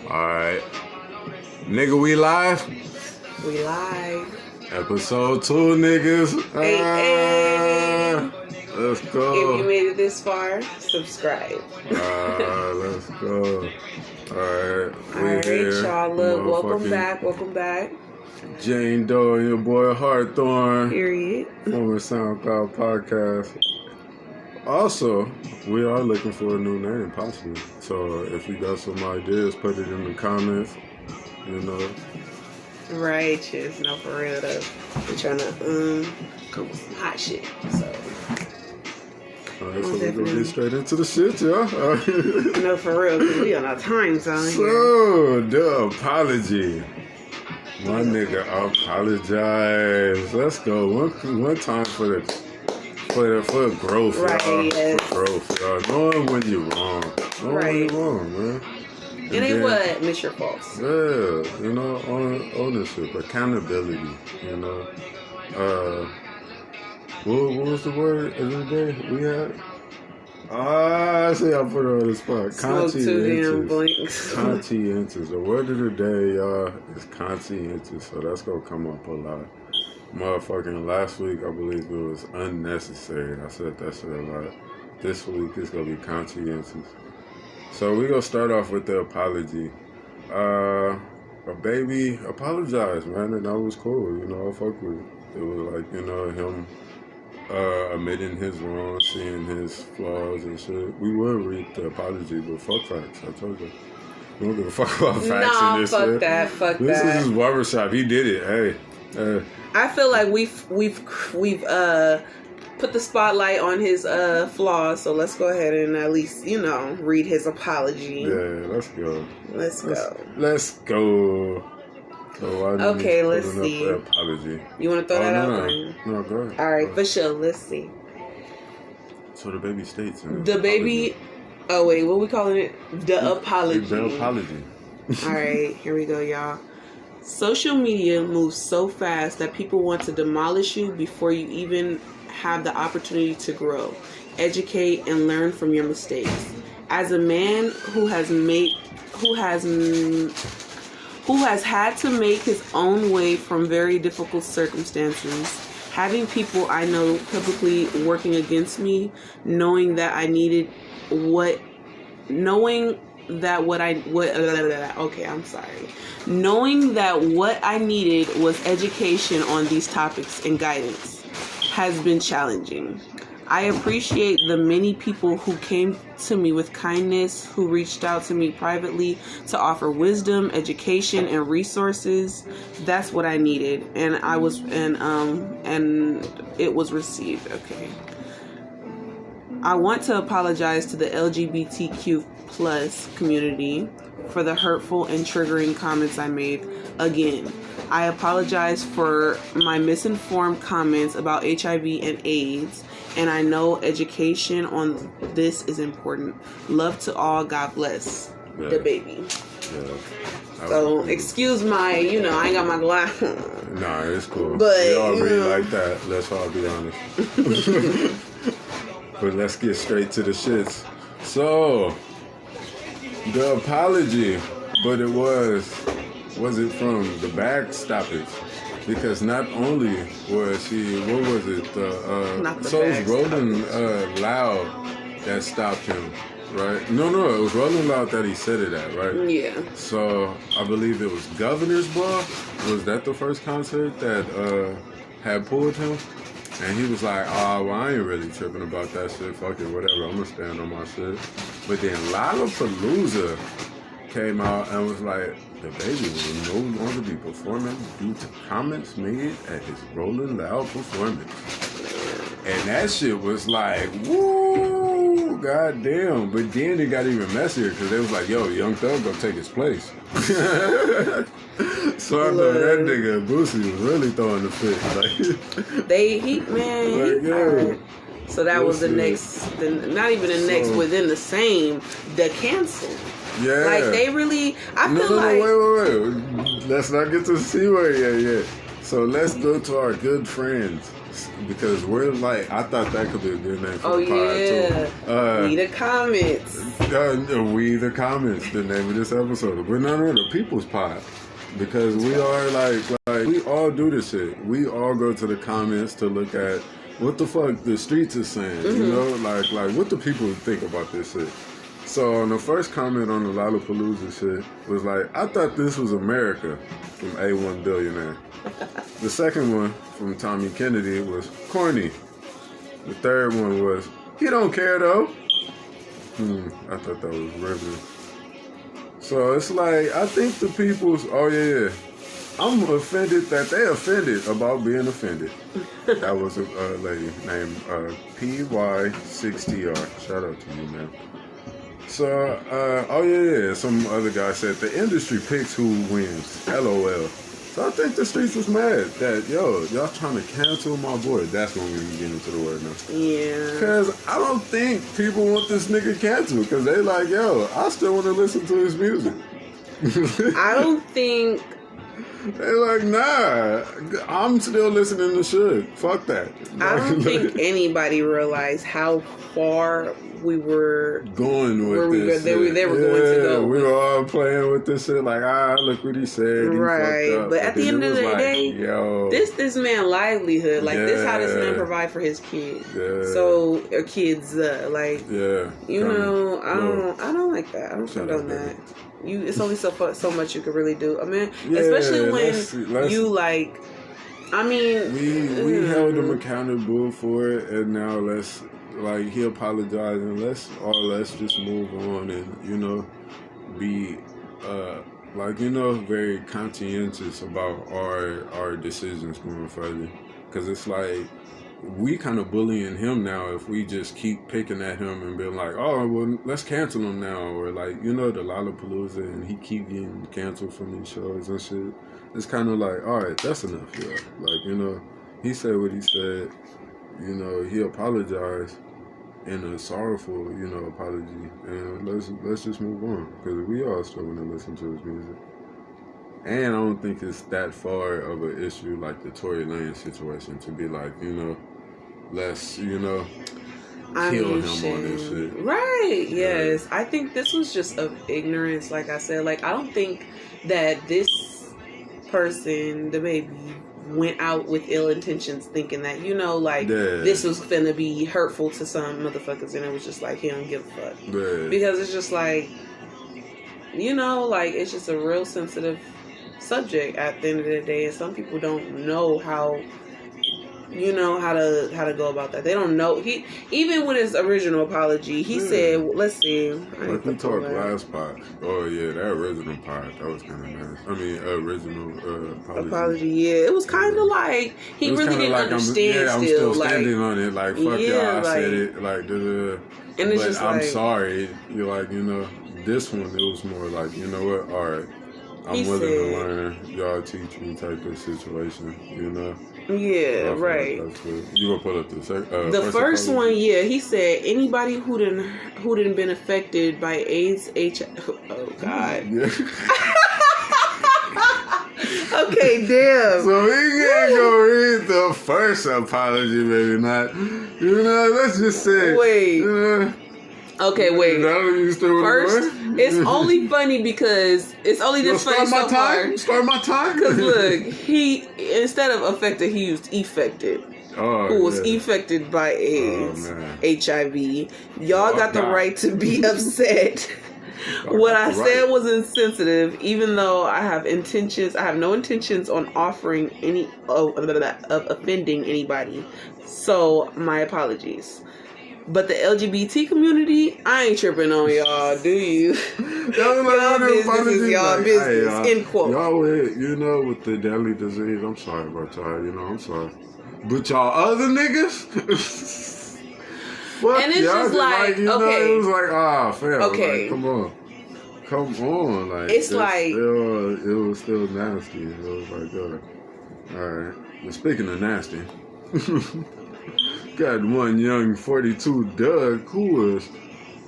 Alright. Nigga, we live? We live. Episode 2, niggas. Hey. Let's go. If you made it this far, subscribe. Let's go. Alright. Alright, y'all. Look, welcome back. Jane Doe and your boy Hawthorne. Period. Former SoundCloud podcast. Also, we are looking for a new name, possibly. So if you got some ideas, put it in the comments. You know. Righteous. No, for real though. We're trying to come with some hot shit. So. Alright, so we're gonna get straight into the shit, y'all. No, for real, because we on our time zone here. So, the apology. My nigga apologize. Let's go. One time for growth, right, y'all. yes. For growth, y'all. Knowing when you're wrong. Knowing when you're wrong, man. It ain't what admit your faults. Yeah, you know, ownership, accountability, you know. What was the word of the day we had? I say I put her on the spot. Smoke too damn blinks. Conscientious. The word of the day, y'all, is conscientious. So that's gonna come up a lot. Motherfucking last week, I believe it was unnecessary. I said that shit a lot. This week, it's gonna be conscientious. So we gonna start off with the apology. A baby apologized, man, and that was cool. You know, I fuck with it. It was like, you know, him admitting his wrong, seeing his flaws and shit. We would read the apology, but fuck facts. I told you. We don't give a fuck about facts in this shit. Fuck this that. This is his barbershop. He did it. Hey. I feel like we've put the spotlight on his flaws, so let's go ahead and at least, you know, read his apology. Yeah, let's go. Let's go. So okay, let's see. Apology. You want to throw that out? No, go ahead. All right, for sure. Let's see. So the baby states. The baby. Oh wait, what we calling it? The apology. The apology. All right, here we go, y'all. Social media moves so fast that people want to demolish you before you even have the opportunity to grow, educate, and learn from your mistakes. As a man who has had to make his own way from very difficult circumstances, having people I know publicly working against me, knowing that I needed knowing that what I needed was education on these topics and guidance has been challenging. I appreciate the many people who came to me with kindness, who reached out to me privately to offer wisdom, education, and resources. That's what I needed, and it was received. Okay. I want to apologize to the LGBTQ+ community for the hurtful and triggering comments I made. Again, I apologize for my misinformed comments about HIV and AIDS, and I know education on this is important. Love to all. God bless. Yeah. The baby. Yeah. So, excuse my, I ain't got my glasses. Nah, it's cool. But, we all read like that. Let's all be honest. But let's get straight to the shits. So, the apology, but it was it from the back stoppage? Because not only was she, what was it? So it was Rolling Loud that stopped him, right? No, it was Rolling Loud that he said it at, right? Yeah. So I believe it was Governor's Ball. Was that the first concert that had pulled him? And he was like, well, I ain't really tripping about that shit. Fuck it, whatever. I'm going to stand on my shit. But then Lollapalooza came out and was like, the baby will no longer be performing due to comments made at his Rolling Loud performance. And that shit was like, woo, goddamn. But then it got even messier because they was like, yo, Young Thug gonna take his place. So I know that nigga Boosie was really throwing the fit. Right. So that was the next, not even the next, within the same, the cancel. Yeah. Like they really, I feel like. Wait. Let's not get to the C word yet. So let's go to our good friends, because we're like, I thought that could be a good name for Oh the pod too. read the comments. We the comments, the name of this episode. But no, the People's Pod. Because we are like we all do this shit. We all go to the comments to look at what the fuck the streets is saying. You know, like what the people think about this shit. So on the first comment on the Lollapalooza shit was like, I thought this was America from A1 Billionaire. The second one from Tommy Kennedy was corny. The third one was, he don't care though. I thought that was riveting. So it's like, I think the people's, I'm offended that they offended about being offended. That was a lady named PY6TR. Shout out to you, man. So, some other guy said, the industry picks who wins. LOL. So I think the streets was mad that, y'all trying to cancel my boy. That's when we can get into the word now. Yeah. Because I don't think people want this nigga canceled. Because they like, I still want to listen to his music. I don't think... They like, nah, I'm still listening to shit. Fuck that. I don't think anybody realized how far we were going with this. They were going to go. We were all playing with this shit like, look what he said. Right. He but at the end of the day, this man livelihood, like this how this man provide for his kids. Yeah. So or kids, I don't like that. I don't condone that. It's only so much you can really do. I mean, especially when you like. I mean, we held him accountable for it, and now he apologized, and let's just move on, and be very conscientious about our decisions moving further, because it's like we kind of bullying him now if we just keep picking at him and being like, oh, well, let's cancel him now, or the Lollapalooza, and he keep getting canceled from these shows and shit. It's kind of like, all right, that's enough, he said what he said, he apologized in a sorrowful, apology, and let's just move on, because we all still want to listen to his music. And I don't think it's that far of an issue like the Tory Lanez situation to be like, let's, kill him on this shit. Right, yes. I think this was just of ignorance, like I said. Like, I don't think that this person, the baby, went out with ill intentions thinking that, this was finna be hurtful to some motherfuckers, and it was just like, he don't give a fuck. Yeah. Because it's just like, it's just a real sensitive subject at the end of the day, and some people don't know how to go about that. They don't know. He, even with his original apology, he said, let's see, like we talked last pod. Oh yeah, that original pod, that was kind of nice. I mean, original apology. Yeah, it was kind of like he really didn't understand. I'm still standing on it. Like, fuck y'all, I said it. Like, and it's just I'm sorry. You're like, this one, it was more like, what? All right, I'm willing to learn. Y'all teach me type of situation. Yeah, right. You gonna pull up the first one? Yeah, he said anybody who didn't been affected by AIDS, Oh God. Yeah. Okay, damn. So we can't go read the first apology, maybe not. Let's just say. Wait. Okay, wait. First, it's only funny because it's only this funny so far. Start my time. Because look, he, instead of affected, he used affected. Who was affected by AIDS, HIV. Y'all got the right to be upset. What I said was insensitive, even though I have no intentions on offering of offending anybody. So my apologies. But the LGBT community, I ain't tripping on y'all, do you? Y'all business is y'all business, end quote. Y'all, with the deadly disease, I'm sorry about y'all, I'm sorry. But y'all other niggas? Fuck, and it's just like, it was like, fam, okay. Like, come on, like, it's like, it was still nasty. It was like, alright. But speaking of nasty, got one young 42 Doug who was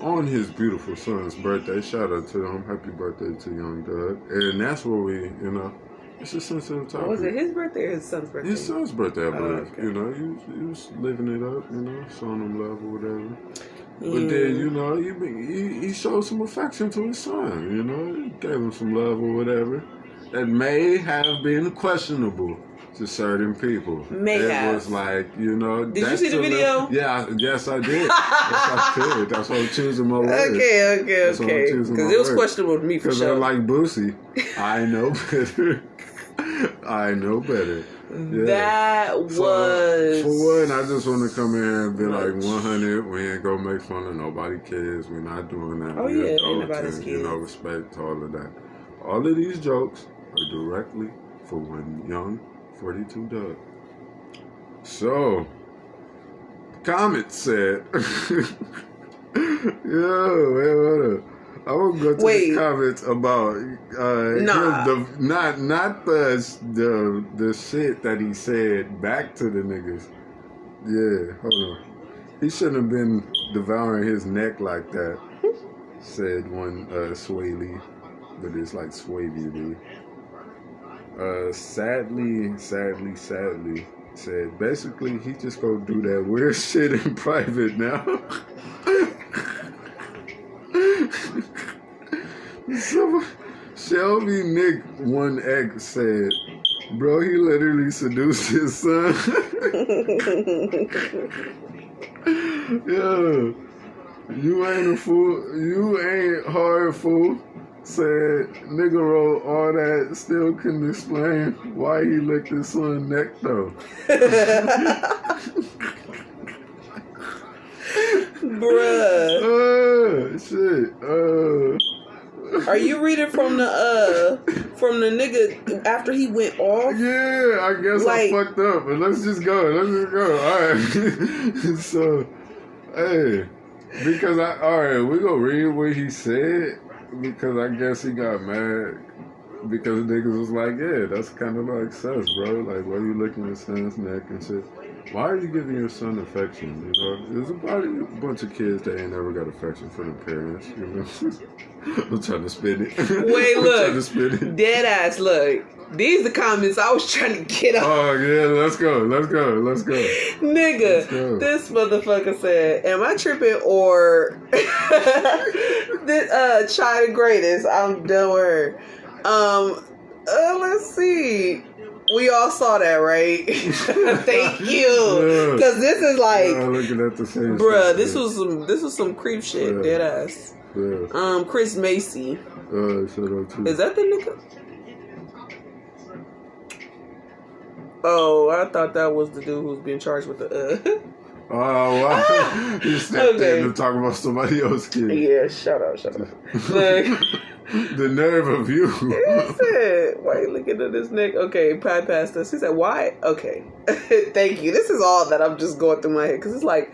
on his beautiful son's birthday. Shout out to him. Happy birthday to young Doug. And that's where we, It's a sensitive topic. Was it his birthday or his son's birthday? His son's birthday, I believe. Okay. You know, he was living it up, you know, showing him love or whatever. But then, you know, he showed some affection to his son, you know, he gave him some love or whatever. That may have been questionable to certain people. It was like, you know. Did you see the video? Yes, I did. Yes, I did. That's why I'm choosing my words. Okay. Because it was questionable to me for sure. Because I like Boosie. I know better. I know better. Yeah. That was... For one, I just want to come here and be like 100. We ain't gonna make fun of nobody kids. We're not doing that. Oh, yeah, ain't nobody's kids. You know, respect all of that. All of these jokes are directly for one young 42 Doug. So, comment said, yo, I want to go to the comments about not the shit that he said back to the niggas. Yeah, hold on. He shouldn't have been devouring his neck like that. Said one Sway Lee, but it's like Sway Lee. Sadly, said basically he just go do that weird shit in private now. So, Shelby Nick 1X said, bro, he literally seduced his son. Yeah, you ain't a fool. You ain't hard fool. Said, nigga wrote all that, still couldn't explain why he licked his son's neck though. Bruh. Shit. Are you reading from the nigga after he went off? Yeah, I guess I fucked up, but let's just go. Alright. So, hey, because we're gonna read what he said, because I guess he got mad because niggas was like, yeah, that's kind of like sus, bro. Like, why you licking your son's neck and shit? Why are you giving your son affection? You know, there's a bunch of kids that ain't never got affection for their parents. You know, I'm trying to spin it. Wait, look, dead ass. Look, these the comments I was trying to get up. Oh yeah, let's go. Nigga, this motherfucker said, "Am I tripping or this China greatest?" I'm done with her. Let's see. We all saw that, right? Thank you. Because this is like, looking at the same bruh, shit. this was some creep shit, dead ass. Yeah. Chris Macy. Shout out to Is that the nigga? Oh, I thought that was the dude who was being charged with the Oh, wow. You stepped in to talk about somebody else's kid. Yeah, shut up. Look. The nerve of you. He said, why are you looking at this neck? Okay, Pat passed us. He said, why? Okay. Thank you. This is all that I'm just going through my head. Because it's like,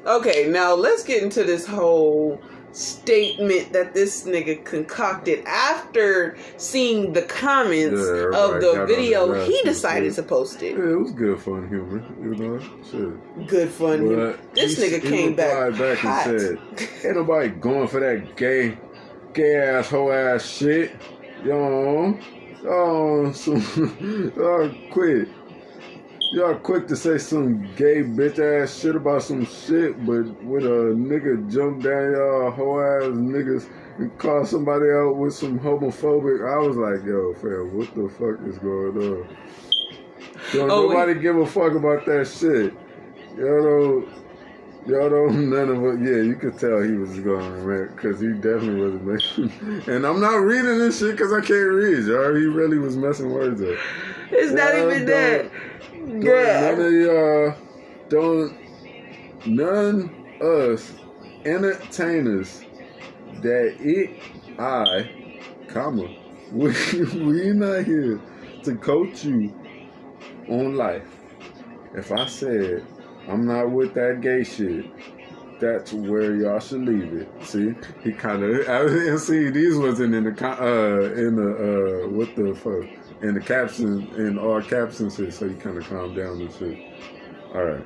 okay, now let's get into this whole statement that this nigga concocted after seeing the comments of the video. He decided to post it. Yeah, it was good fun humor, you know. Shit. Good fun humor. This nigga came back hot. And said, ain't nobody going for that gay ass hoe ass shit. Y'all quit. Y'all quick to say some gay bitch ass shit about some shit, but when a nigga jump down y'all hoe ass niggas and call somebody out with some homophobic, I was like, yo, fam, what the fuck is going on? Nobody give a fuck about that shit. Y'all don't, none of it. Yeah, you could tell he was going to rant because he definitely wasn't messing. And I'm not reading this shit because I can't read, y'all. He really was messing words up. It's not even that. None us entertainers we not here to coach you on life. If I said I'm not with that gay shit, that's where y'all should leave it. See, he kind of, and see, these wasn't in the what the fuck, in the caption, in all caps and shit, so you kind of calm down and shit. Alright.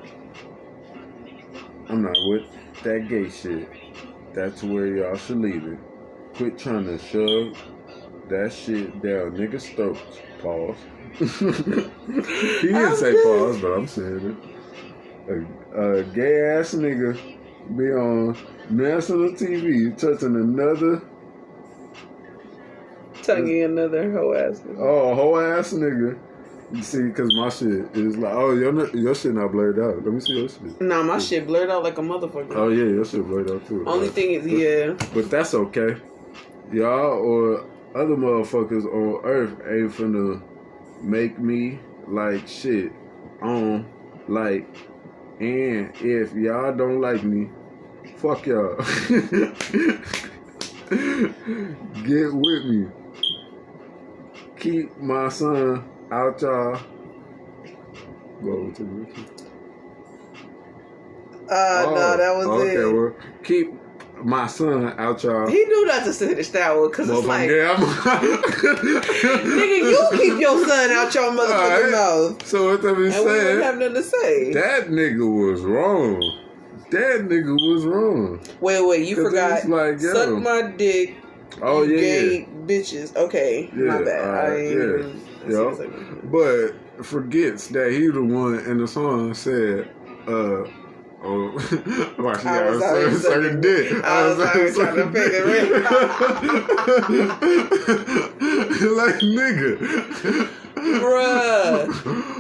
I'm not with that gay shit. That's where y'all should leave it. Quit trying to shove that shit down niggas' throats. Pause. He didn't say pause, but I'm saying it. A gay ass nigga be on national TV touching another hoe ass nigga. Oh, hoe ass nigga. You see, because my shit is like, oh, your shit not blurred out. Let me see your shit. Nah, my shit blurred out like a motherfucker. Oh, yeah, your shit blurred out too. Only thing is, yeah. But that's okay. Y'all or other motherfuckers on earth ain't finna make me like shit on like, and if y'all don't like me, fuck y'all. Get with me. Keep my son out y'all. Go over to me. No, that was it. Okay, well, keep my son out y'all. He knew not to finish that one because it's like, yeah, nigga, you keep your son out your motherfucking mouth. So what that means? And we didn't have nothing to say. That nigga was wrong. That nigga was wrong. Wait, you forgot. Like, suck my dick. Oh yeah, gay bitches. Okay, my bad. I ain't even. But forgets that he the one in the song said, oh, why she got a certain dick. I was trying to pick it. Like, nigga. Bruh.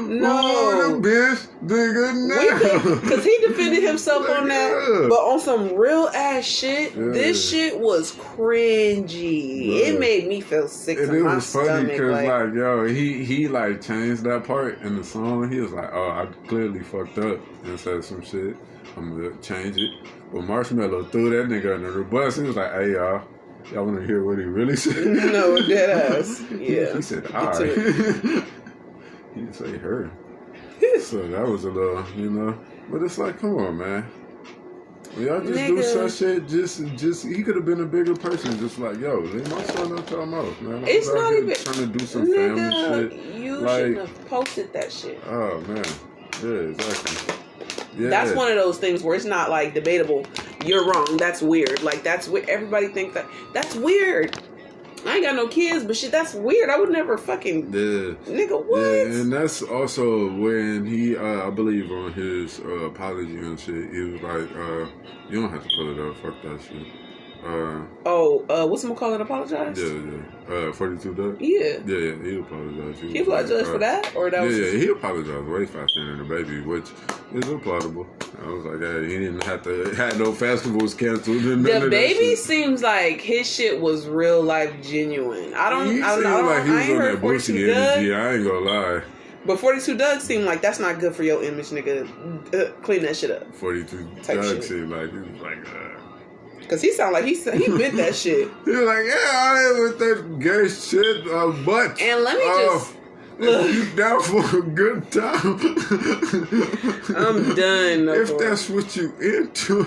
No. Bitch, nigga, no. Because he defended himself on that. But on some real ass shit, this shit was cringy. Bruh. It made me feel sick to my stomach. Funny because, like, yo, he like changed that part in the song. He was like, oh, I clearly fucked up and said some shit. I'm gonna change it. But Marshmello threw that nigga under the bus. He was like, hey, y'all want to hear what he really said? No, dead ass. Yeah. He said, all right. He didn't say her. So that was a little, But it's like, come on, man. When y'all just do such shit, just he could have been a bigger person. Just like, yo, leave my son out your mouth, man. It's not even trying to do some family shit. You shouldn't have posted that shit. Oh man, yeah, exactly. Yeah. That's one of those things where it's not like debatable. You're wrong. That's weird. Like that's what everybody thinks that's weird. I ain't got no kids, but shit, that's weird. I would never fucking nigga what? Yeah, and that's also when he, I believe, on his apology and shit, he was like, "You don't have to pull it up. Fuck that shit." What's him call it? Apologize? Yeah. 42 Dugg? Yeah. Yeah, he apologized. He apologized for that? Or that was he apologized way faster than the baby, which is applaudable. I was like, hey, he didn't have no festivals canceled. The baby seems like his shit was real life genuine. I ain't gonna lie. But 42 Dugg seemed like that's not good for your image, nigga. Clean that shit up. 42 Dugg seemed like he was like, Cause he sound like he bit that shit. He was like, yeah, I ain't with that gay shit, but. And let me just look. If you down for a good time, I'm done. If that's what you into,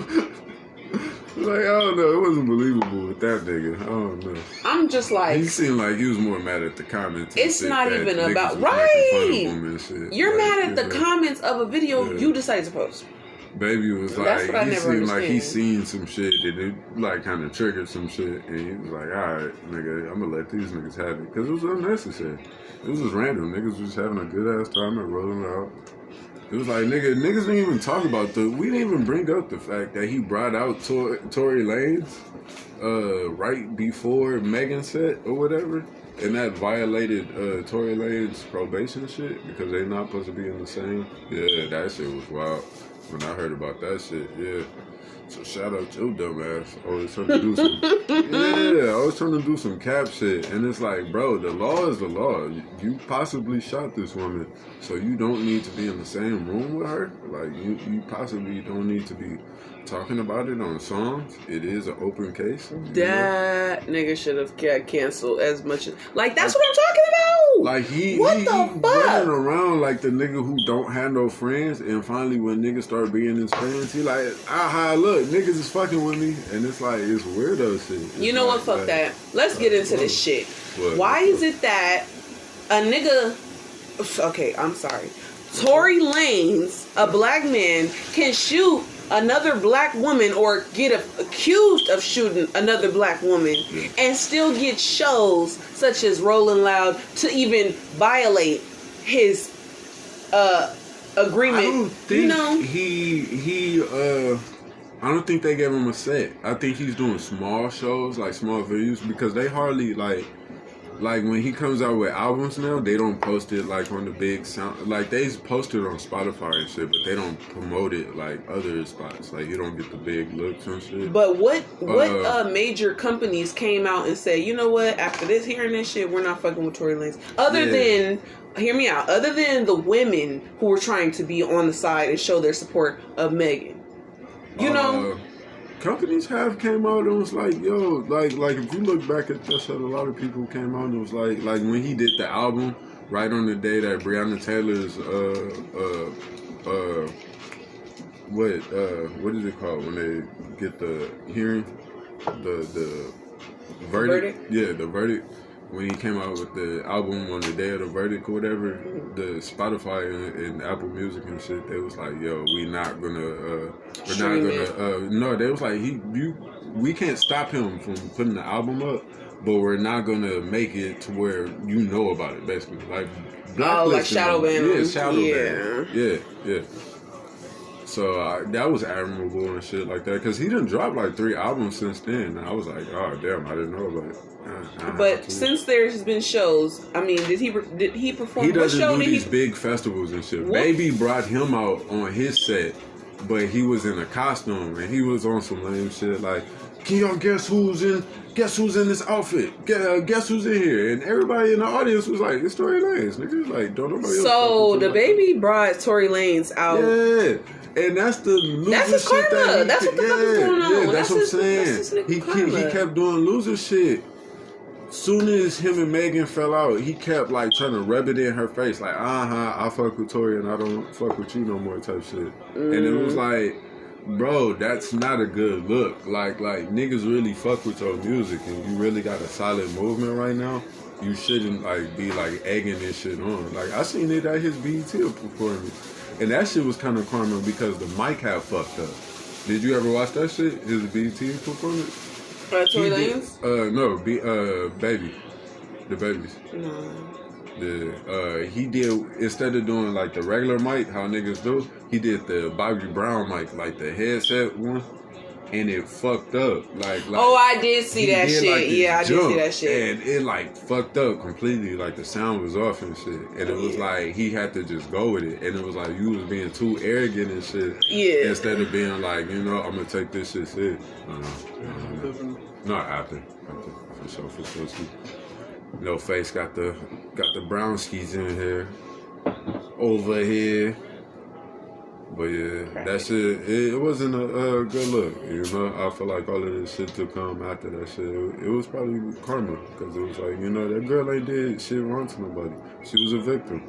like, I don't know, it wasn't believable with that nigga. I don't know. I'm just like, he seemed like he was more mad at the comments. It's not even about right. You're mad at the comments of a video you decided to post. Baby was like, he seemed like he seen some shit that it like kind of triggered some shit, and he was like, all right, nigga, I'm gonna let these niggas have it, because it was unnecessary. It was just random. Niggas was just having a good ass time and rolling out. It was like, niggas didn't even talk about we didn't even bring up the fact that he brought out Tory Lanez right before Megan set or whatever, and that violated Tory Lanez probation shit, because they not supposed to be in the same. Yeah, that shit was wild. When I heard about that shit, yeah. So shout out to your dumb ass. Always trying to do some always trying to do some cap shit. And it's like, bro, the law is the law. You possibly shot this woman, so you don't need to be in the same room with her. Like you possibly don't need to be talking about it on songs. It is an open case. That nigga should have got canceled as much as that's what I'm talking about. Like he running around like the nigga who don't have no friends, and finally when niggas start being his friends, he like, look, niggas is fucking with me, and it's like it's weirdo shit. You know what? Fuck that. Let's get into this shit. Why is it that a nigga? Okay, I'm sorry. Tory Lanez, a black man, can shoot another black woman or get accused of shooting another black woman and still get shows such as Rolling Loud to even violate his agreement. I don't think I don't think they gave him a set. I think he's doing small shows, like small venues, because they hardly like when he comes out with albums now, they don't post it like on the big sound. Like they post it on Spotify and shit, but they don't promote it like other spots. Like you don't get the big looks and shit. But what major companies came out and said, you know what? After hearing this shit, we're not fucking with Tory Lanez. Other than, hear me out. Other than the women who were trying to be on the side and show their support of Megan. You know, companies have came out and was like, yo, like if you look back at that shit, a lot of people came out and was like when he did the album, right on the day that Breonna Taylor's what is it called when they get the hearing, the verdict? Yeah, the verdict. When he came out with the album on the day of the verdict or whatever, the Spotify and Apple Music and shit, they was like, yo, we're not gonna no, they was like, we can't stop him from putting the album up, but we're not gonna make it to where you know about it, basically. Like, like shadow ban. Yeah, shadow ban. Yeah. So that was admirable and shit like that, because he done dropped like 3 albums since then. And I was like, oh damn, I didn't know about it. But since there's been shows, I mean, did he perform? He doesn't do these big festivals and shit. Baby brought him out on his set, but he was in a costume and he was on some lame shit like, can y'all guess who's in this outfit? Guess who's in here? And everybody in the audience was like, it's Tory Lanez, nigga. Like, don't nobody else. So the Baby brought Tory Lanez out. Yeah. And that's the loser that's his karma. Shit That's what the fuck is going on. Yeah, that's what I'm saying. He kept doing loser shit. Soon as him and Megan fell out, he kept like trying to rub it in her face, like, I fuck with Tory and I don't fuck with you no more type shit. And it was like, bro, that's not a good look. Like niggas really fuck with your music and you really got a solid movement right now. You shouldn't like be like egging this shit on. Like I seen it at his BET performance. And that shit was kind of karma because the mic had fucked up. Did you ever watch that shit? His BET performance? Tory Lanez? No, Baby. The Babies. No. He did, instead of doing like the regular mic, how niggas do, he did the Bobby Brown mic, like the headset one. And it fucked up. Like oh, I did see that shit. Like, I did see that shit. And it like fucked up completely. Like the sound was off and shit. And it was like he had to just go with it. And it was like you was being too arrogant and shit. Yeah. Instead of being like, I'm gonna take this shit serious. No, after. For sure. No Face got the brown skis in here. Over here. But yeah, that shit, it wasn't a good look, I feel like all of this shit to come after that shit, it was probably karma, because it was like, that girl ain't did shit wrong to nobody. She was a victim.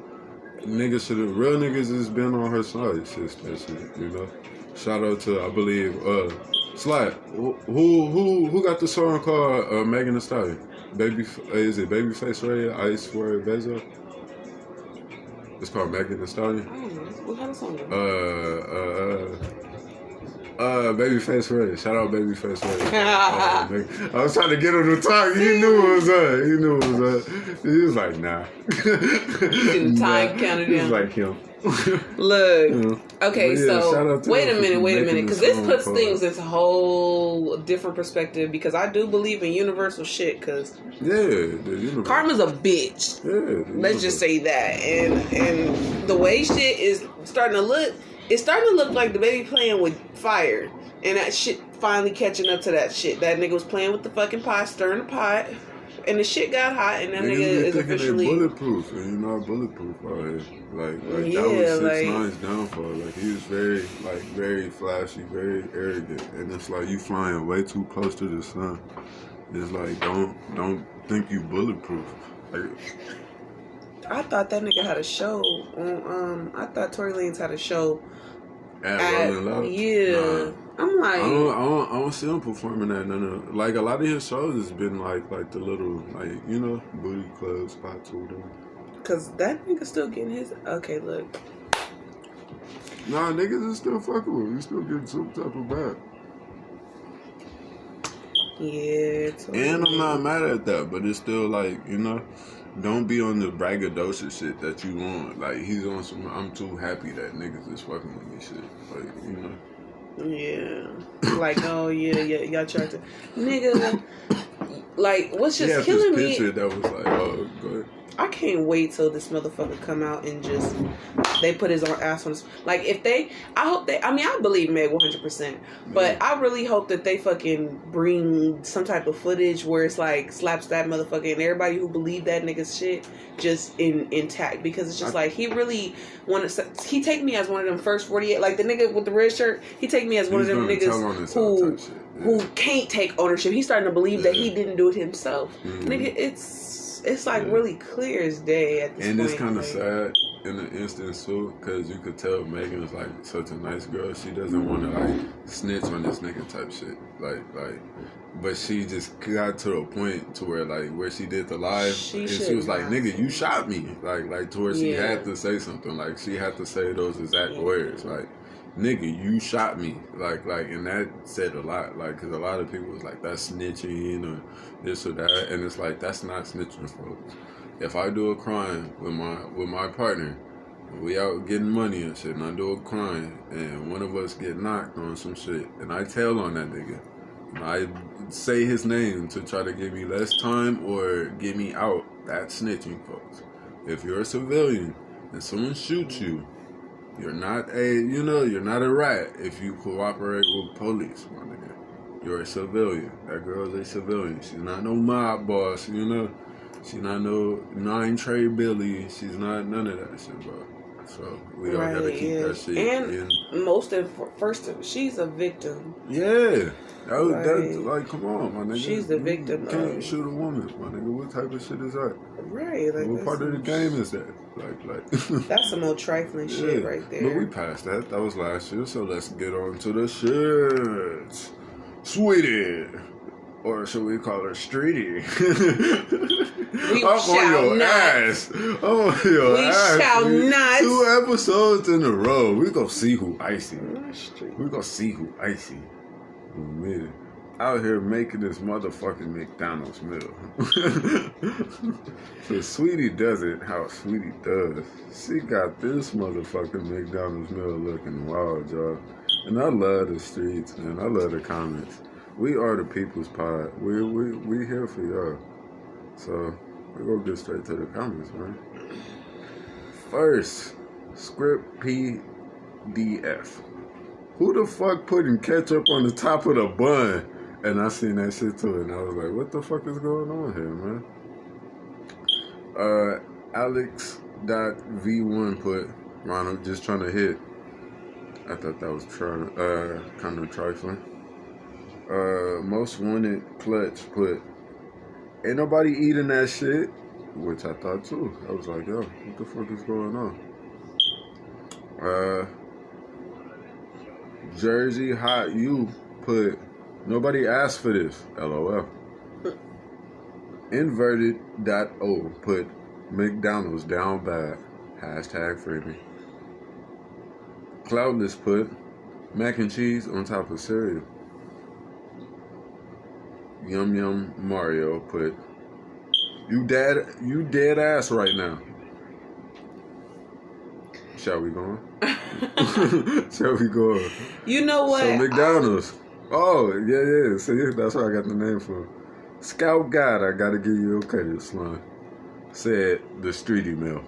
Real niggas has been on her side since that shit, Shout out to, I believe, Sly, who got the song called Megan Thee Stallion? Is it Babyface Ray, Ice for Bezo? It's called Megan Thee Stallion. I don't know. What kind of song? Babyface Ray. Shout out Babyface Ray. I was trying to get him to talk. He knew it was up. He was like, nah. Getting time counted down. He was like him. Look. Okay, so wait a minute, because this puts things into a whole different perspective. Because I do believe in universal shit. Because karma's a bitch. Yeah, let's just say that. And the way shit is starting to look, it's starting to look like the Baby playing with fire, and that shit finally catching up to that shit. That nigga was playing with the fucking pot, stirring the pot. And the shit got hot, and that nigga is officially bulletproof, and you're not bulletproof out here. Like that was 6ix9ine's downfall. Like he was very flashy, very arrogant, and it's like you flying way too close to the sun. It's like don't think you bulletproof. Like, I thought that nigga had a show on. I thought Tory Lanez had a show at Rolling Loud. Yeah. Nah. I'm like, I don't see him performing at none of, like a lot of his shows has been like the little booty club spots or whatever. Cause that nigga still getting his. Okay, look. Nah, niggas is still fucking with. You still getting some type of back. Yeah, totally. And I'm not mad at that, but it's still like, you know, don't be on the braggadocious shit that you want. Like, he's on some, I'm too happy that niggas is fucking with me shit. Like, you know. Yeah. Like, oh, yeah, y'all tried to. Nigga, like, what's just killing me. Picture that was like, oh, go ahead. I can't wait till this motherfucker come out and just they put his own ass on his, like if they I believe Meg 100%, but I really hope that they fucking bring some type of footage where it's like slaps that motherfucker and everybody who believed that nigga's shit just intact, because it's just like he really he take me as one of them first 48, like the nigga with the red shirt, he take me as one of them niggas who can't take ownership. He's starting to believe that he didn't do it himself. Nigga, it's like really clear as day at this point. And it's kind of sad in the instance too, because you could tell Megan is like such a nice girl. She doesn't want to like snitch on this nigga type shit. Like, but she just got to a point to where like where she did the live, and she was like, "Nigga, you shot me!" Like to where she had to say something. Like she had to say those exact words. Like, "Nigga, you shot me!" Like, and that said a lot. Like, because a lot of people was like, "That's snitching," or this or that, and it's like that's not snitching, folks. If I do a crime with my partner, we out getting money and shit, and I do a crime, and one of us get knocked on some shit, and I tell on that nigga, and I say his name to try to give me less time or get me out, that's snitching, folks. If you're a civilian and someone shoots you, you're not a rat if you cooperate with police, my nigga. You're a civilian. That girl's a civilian. She's not no mob boss, you know. She's not no 9 Trey Billy. She's not none of that shit, bro. So we all gotta keep that shit. And she's a victim. Yeah. That's like, come on, my nigga. She's the victim. You can't shoot a woman, my nigga. What type of shit is that? Right. Like, what part of the game is that? Like that's some old trifling shit right there. But we passed that. That was last year. So let's get on to the shit. Sweetie. Or should we call her Streety? We I'm shall on your not. ass. I'm on your we ass. We shall not. 2 episodes in a row. We gonna see who icy. We gonna see who icy. Man, out here making this motherfucking McDonald's meal. So Sweetie does it how Sweetie does. She got this motherfucking McDonald's meal looking wild, y'all. And I love the streets, man. I love the comments. We are the people's pod. We here for y'all. So we're gonna get straight to the comments, man. First, script PDF. Who the fuck putting ketchup on the top of the bun? And I seen that shit too, and I was like, what the fuck is going on here, man? Alex.v1 put, Ronald just trying to hit. I thought that was kind of trifling. Most wanted clutch put, ain't nobody eating that shit, which I thought too. I was like, yo, what the fuck is going on? Jersey Hot You put, nobody asked for this, LOL. Inverted.o put, McDonald's down bad, #freebie. Cloudless put, mac and cheese on top of cereal. Yum Yum Mario put, you dead ass right now. Shall we go on? Shall we go on? You know what? So McDonald's. Oh, yeah. See, that's what I got the name for. Scout God, I gotta give you a credit, Slime. Said the Streety Meal.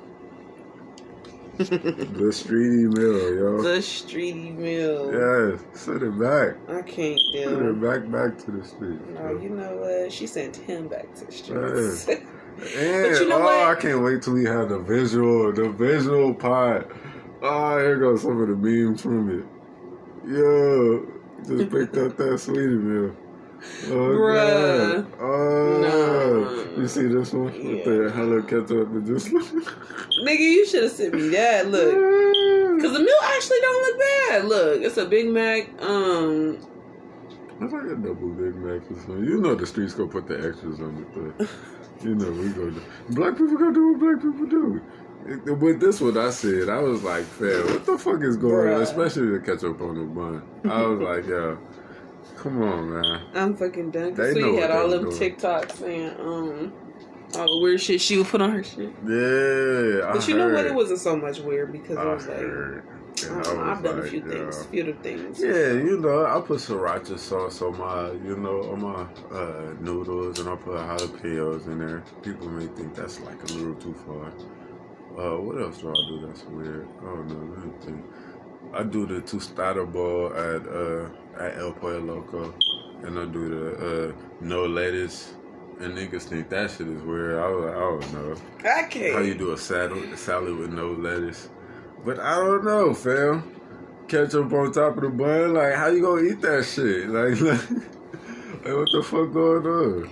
The Streety Meal, yo. The Streety Meal. Yes, send it back. I can't do Send it back to the streets. No, you know what? She sent him back to the streets. And, but you know what? I can't wait till we have the visual part. Oh, here goes some of the memes from it. Yo, just picked up that Sweetie Meal. Oh, bruh. God. Oh, no. You see this one with the Hello Ketchup and just nigga, you should have sent me that. Look, because the meal actually don't look bad. Look, it's a Big Mac. It's like a double Big Mac or something. You know the streets gonna put the extras on it, though. You know we gonna do. Black people gonna do what black people do. With this one, I said, I was like, fam, what the fuck is going on? Bruh. Especially the ketchup on the bun. I was like, yo, come on, man. I'm fucking done. They Cause know Sweetie what had they all was them doing. TikToks and all the weird shit she would put on her shit. Yeah, But you know what? It wasn't so much weird because it was like, heard. I don't know, I've done a few things. Yeah, you know, I put sriracha sauce on my, on my noodles, and I put jalapenos in there. People may think that's like a little too far. What else do I do that's weird? I don't know. Let me think. I do the tostada bowl at El Pollo Loco, and I do the no lettuce. And niggas think that shit is weird. I don't know. I can't. How you do a salad with no lettuce. But I don't know, fam. Ketchup on top of the bun, like how you gonna eat that shit? Like what the fuck going on?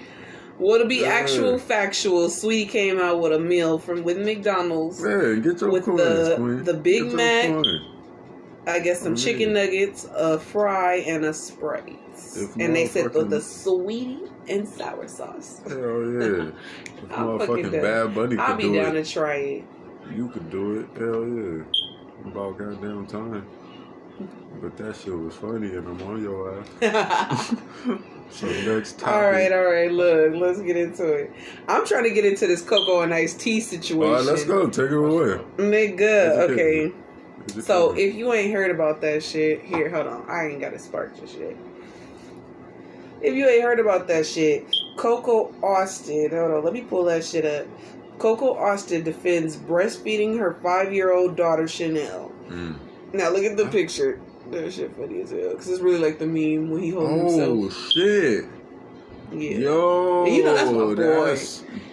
Well, to be actual factual, Sweetie came out with a meal with McDonald's. Man, get your with coins, Queen. the Big Get your Mac, coin. I guess some chicken nuggets, a fry, and a Sprite. And they said with the Sweetie and sour sauce. Hell yeah. If I'm fucking motherfucking done. Bad Bunny I'll could be do down it. to try it. You could do it. Hell yeah. About goddamn time. But that shit was funny and I'm on your ass. So next topic. All right. Look, let's get into it. I'm trying to get into this cocoa and iced tea situation. All right, let's go. Take it away. Nigga, okay. So Educate me. if you ain't heard about that shit, here, hold on. I ain't got to spark this shit. If you ain't heard about that shit, Coco Austin, hold on, let me pull that shit up. Coco Austin defends breastfeeding her 5-year-old daughter Chanel. Now look at the picture. That shit funny as hell. Because it's really like the meme when he holds himself. Oh, shit. Yeah. Yo, And you know that's my boy.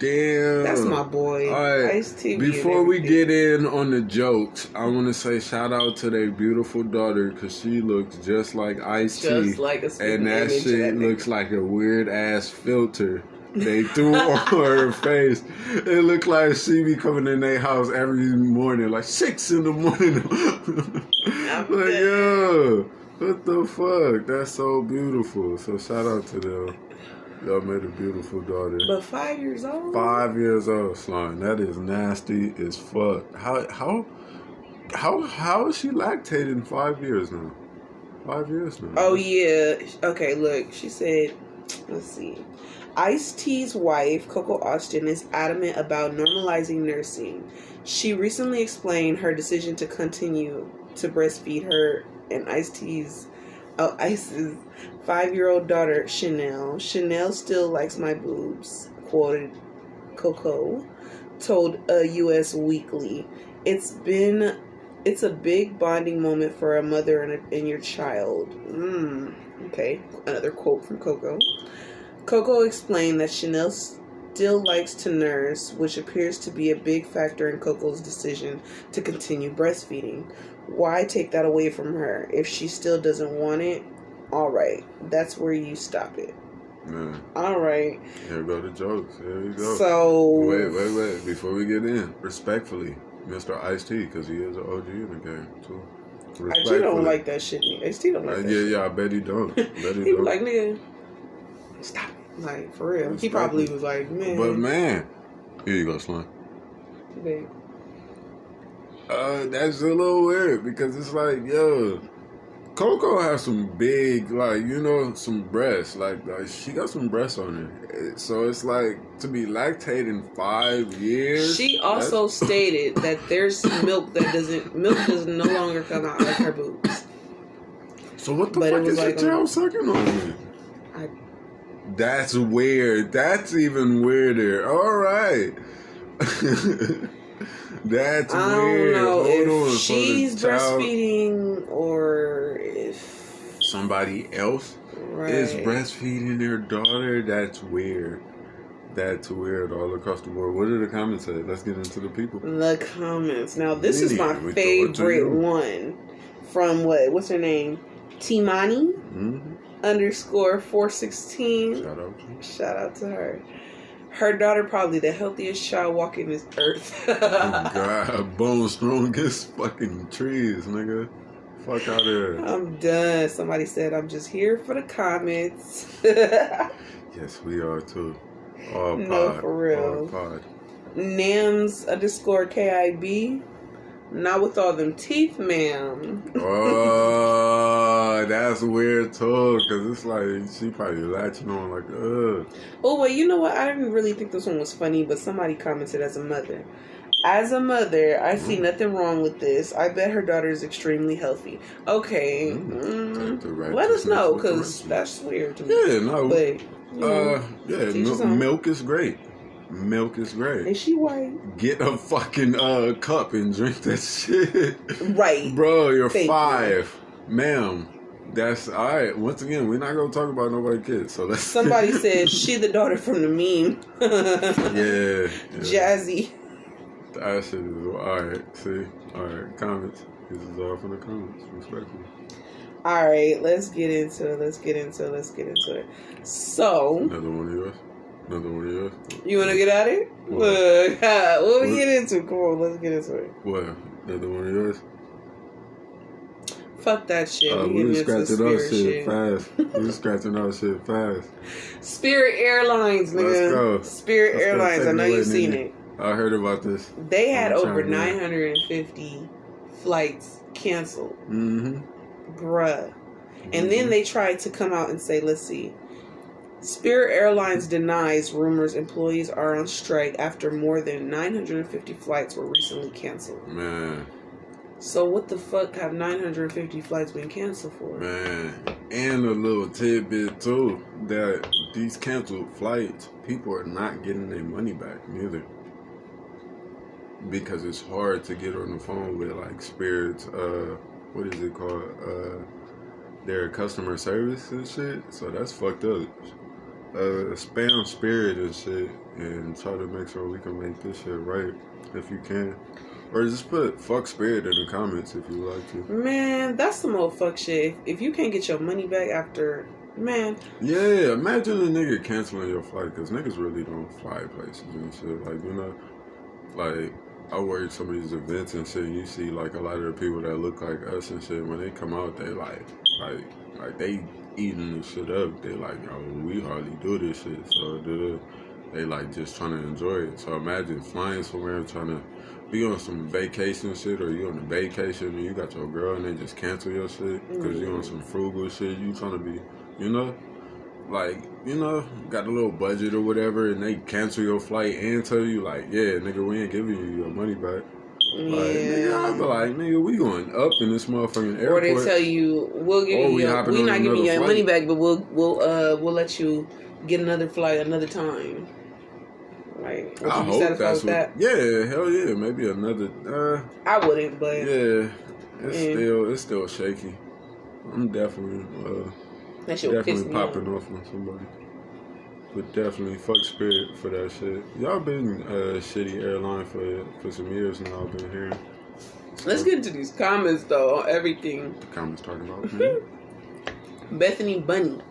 Damn. That's my boy. All right. Ice-T. Before we get in on the jokes, I want to say shout out to their beautiful daughter because she looks just like Ice-T. Just like a and that image shit of that looks like a weird ass filter they threw on her face. It looked like she be coming in their house every morning, like 6 in the morning. Like, yo, what the fuck? That's so beautiful. So shout out to them. Y'all made a beautiful daughter. But 5 years old? 5 years old, Slime. That is nasty as fuck. How is she lactating 5 years now? 5 years now. Oh, yeah. Okay, look. She said, let's see. Ice-T's wife, Coco Austin, is adamant about normalizing nursing. She recently explained her decision to continue to breastfeed her and Ice's 5-year-old daughter, Chanel. Chanel still likes my boobs, quoted Coco, told a U.S. Weekly. It's a big bonding moment for a mother and your child. Okay, another quote from Coco. Coco explained that Chanel still likes to nurse, which appears to be a big factor in Coco's decision to continue breastfeeding. Why take that away from her? If she still doesn't want it, all right, that's where you stop it. Man. All right. Here go the jokes. Here we go. So wait. Before we get in, respectfully, Mr. Ice-T, because he is an OG in the game too. Ice-T don't like that shit. Ice-T don't like that shit. Yeah, I bet he don't. He was like, nigga, stop it. Like, for real. He probably was like, man. But man, here you go, Slime. Babe. That's a little weird because it's like, yo, Coco has some big, like, some breasts. Like she got some breasts on her. So it's like, to be lactating 5 years. She also stated that there's milk does no longer come out of her boobs. So what the fuck is your child sucking on me? That's weird. That's even weirder. All right. That's weird. I don't know Hold if on, she's breastfeeding or if somebody else is breastfeeding their daughter. That's weird. That's weird all across the board. What did the comments say? Let's get into the people. The comments. Now, this is my favorite one from what's her name? Timani _ 416. Shout out to her. Her daughter probably the healthiest child walking this earth. Oh God, bone strongest fucking trees, nigga. Fuck out of here. I'm done. Somebody said I'm just here for the comments. Yes, we are too. All pod. No, for real. All pod. Nams_KIB. Not with all them teeth, ma'am. Oh, that's weird too, because it's like she probably latching on like, ugh. Oh, wait, you know what? I didn't really think this one was funny, but somebody commented as a mother. As a mother, I see nothing wrong with this. I bet her daughter is extremely healthy. Okay. Let us know, because that's weird to me. Yeah, no. But, milk is great. Milk is great. Is she white? Get a fucking cup and drink that shit. Right. Bro, you're 5. Ma'am. That's all right. Once again, we're not gonna talk about nobody kids. So let's. Somebody said she the daughter from the meme. Yeah. Jazzy. That shit is all right. See, all right. Comments. This is all from the comments. Respectfully. All right, let's get into it. So. Another one of yours. You want to get at it? What we get into? Come on, let's get into it. What? Another one of yours? Fuck that shit. We was scratching our shit fast. Spirit Airlines, nigga. Let's go. Spirit Airlines. I know you've seen it. I heard about this. They had over 950 flights canceled. Mm-hmm. Bruh. And then they tried to come out and say, let's see. Spirit Airlines denies rumors employees are on strike after more than 950 flights were recently canceled. Man. So what the fuck have 950 flights been canceled for? Man. And a little tidbit too, that these canceled flights, people are not getting their money back neither. Because it's hard to get on the phone with like Spirit's, what is it called? Their customer service and shit. So that's fucked up. Spam Spirit and shit and try to make sure we can make this shit right if you can. Or just put fuck Spirit in the comments if you like to. Man, that's some old fuck shit. If you can't get your money back after, man. Yeah, imagine a nigga canceling your flight because niggas really don't fly places and shit. Like, you know, like I work some of these events and shit. And you see like a lot of the people that look like us and shit. When they come out, they like they eating this shit up. They like, yo, we hardly do this shit. So they like just trying to enjoy it. So imagine flying somewhere and trying to be on some vacation shit, or you on a vacation and you got your girl and they just cancel your shit because you on some frugal shit. You trying to be, you know, like, you know, got a little budget or whatever, and they cancel your flight and tell you like, yeah, nigga, we ain't giving you your money back. Like, nigga, I be like, nigga, we going up in this motherfucking airport. Or they tell you, we'll give you, we're not giving you your money back, but we'll let you get another flight another time. Like, I hope that's what. That? Yeah, hell yeah, maybe another. I wouldn't, but yeah, it's still shaky. I'm definitely popping off on somebody. But definitely fuck Spirit for that shit. Y'all been shitty airline for some years now. I've been hearing. So, let's get into these comments though on everything. The comments talking about Bethany Bunny.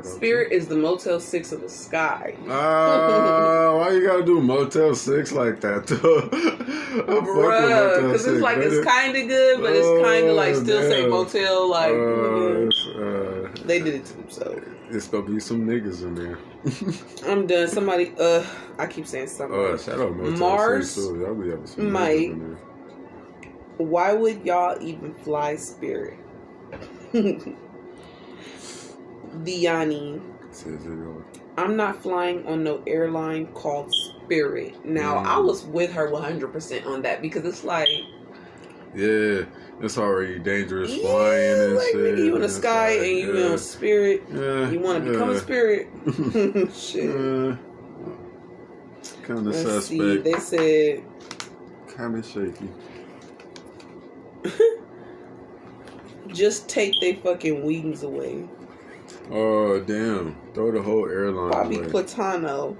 Spirit is the Motel 6 of the sky. Why you gotta do Motel 6 like that, though? Bruh, because it's like, it's kind of good, but it's kind of like still say Motel, like, they did it to themselves. It's gonna be some niggas in there. I'm done. Somebody, I keep saying something. Shout out Motel Mars 6 too. Y'all be having some Mike, niggas in there. Why would y'all even fly Spirit? Diani, I'm not flying on no airline called Spirit. Now, I was with her 100% on that because it's like, yeah, it's already dangerous flying and like, shit. You in the sky and you in a Spirit. Yeah, you want to become a Spirit. Shit. Kind of suspect. See, they said kind of shaky. Just take they fucking wings away. Oh damn! Throw the whole airline Bobby away. Platano.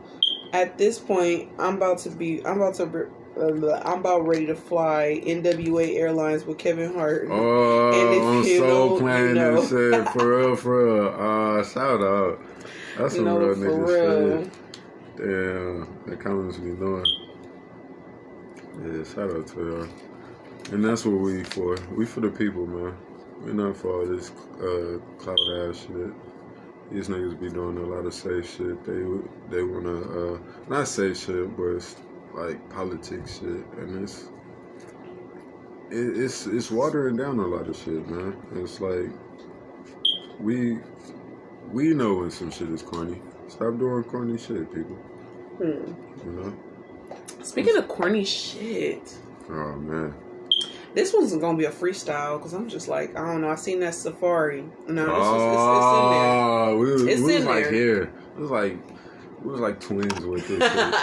At this point, I'm about ready to fly NWA Airlines with Kevin Hart. Oh, and I'm so planning this shit for real. Shout out. That's some real nigga shit. Damn, the comments be doing. Yeah, shout out to y'all. And that's what we for. We for the people, man. We're not for all this cloud ass shit. These niggas be doing a lot of safe shit. They wanna not safe shit, but like politics shit, and it's watering down a lot of shit, man. It's like we know when some shit is corny. Stop doing corny shit, people. You know. Speaking of corny shit. Oh man. This one's gonna be a freestyle because I'm just like, I don't know. I seen that Safari. No, it's in there. Like here. It was like twins with this shit.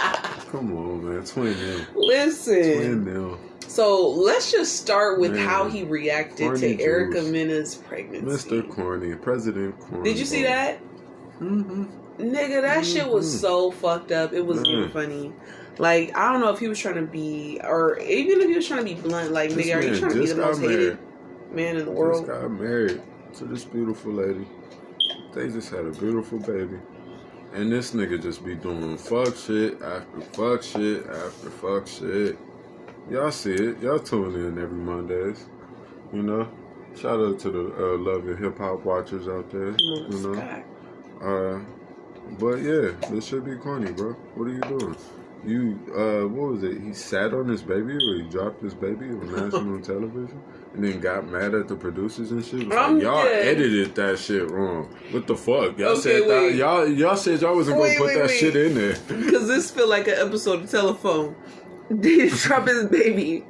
Come on, man. Twin them. Listen. Twin them. So let's just start with how he reacted to Erica Mena's pregnancy. Mr. Corny, President Corny. Did you see that? Nigga, that shit was so fucked up. It wasn't even funny. Like, I don't know if he was trying to be, or even if he was trying to be blunt, like, nigga, are you trying to be the most hated man in the world? Just got married to this beautiful lady. They just had a beautiful baby. And this nigga just be doing fuck shit after fuck shit after fuck shit. Y'all see it. Y'all tune in every Mondays. You know? Shout out to the Love and Hip Hop watchers out there. You know? But yeah, this should be corny, bro. What are you doing? What was it? He sat on his baby, or he dropped his baby on national television, and then got mad at the producers and shit. Like, y'all edited that shit wrong. What the fuck? Y'all said that, y'all said y'all wasn't gonna put that shit in there. Because this feel like an episode of Telephone. Did he drop his baby?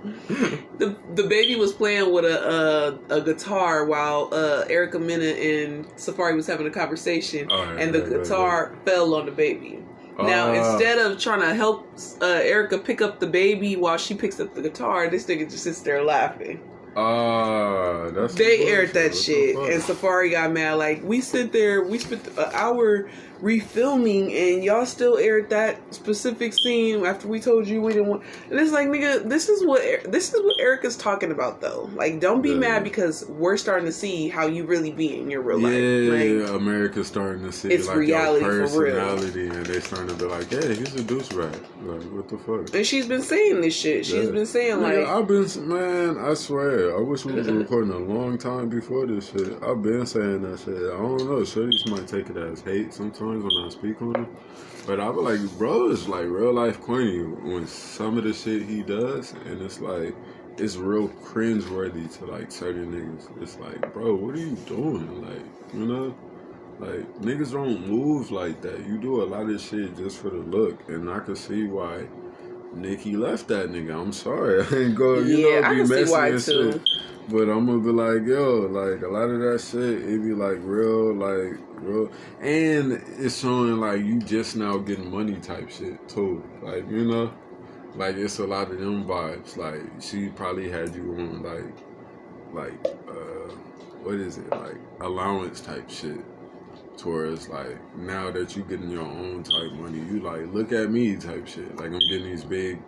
The baby was playing with a guitar while Erica Mena and Safari was having a conversation, and the guitar fell on the baby. Now, instead of trying to help Erica pick up the baby while she picks up the guitar, this nigga just sits there laughing. They aired that shit, and Safari got mad. Like, we spent an hour refilming, and y'all still aired that specific scene after we told you we didn't want. And it's like, nigga, this is what Erica's talking about, though. Like, don't be mad because we're starting to see how you really be in your real life. Yeah, like, America's starting to see it's like reality your personality, for real. And they starting to be like, yeah, he's a douchebag. Like, what the fuck? And she's been saying this shit. She's been saying like, I swear, I wish we was recording a long time before this shit. I've been saying that shit. I don't know. Shorties might take it as hate sometimes when I speak on it. But I be like, bro, it's like real life corny when some of the shit he does, and it's like, it's real cringe worthy to like certain niggas. It's like, bro, what are you doing? Like, you know? Like, niggas don't move like that. You do a lot of shit just for the look, and I can see why Nicki left that nigga. I'm sorry. I ain't go, be messy and shit. But I'm gonna be like, yo, like, a lot of that shit, it be like real, and it's showing like you just now getting money type shit too. Like, you know, like it's a lot of them vibes. Like, she probably had you on what is it, like allowance type shit. Towards like, now that you getting your own type money, you like, look at me type shit. Like, I'm getting these big,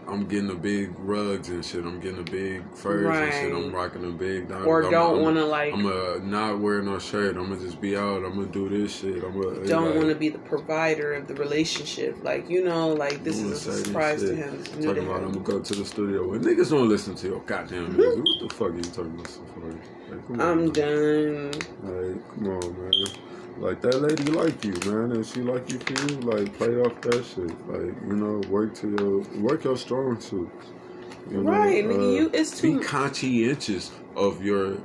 I'm getting the big rugs and shit. I'm getting the big furs and shit. I'm rocking the big diamonds. Or don't want to like, I'm not wear no shirt. I'm gonna just be out. I'm gonna do this shit. Don't want to be the provider of the relationship. Like, you know, like this is a surprise to him. Talking about I'm gonna go to the studio. When niggas don't listen to your goddamn music, what the fuck are you talking about, Safari? Like, I'm done. Like, come on, man. Like, that lady like you, man, and she like you for you. Like, play off that shit. Like, you know, work your strong suit. You know, nigga, it's too. Be conscientious of your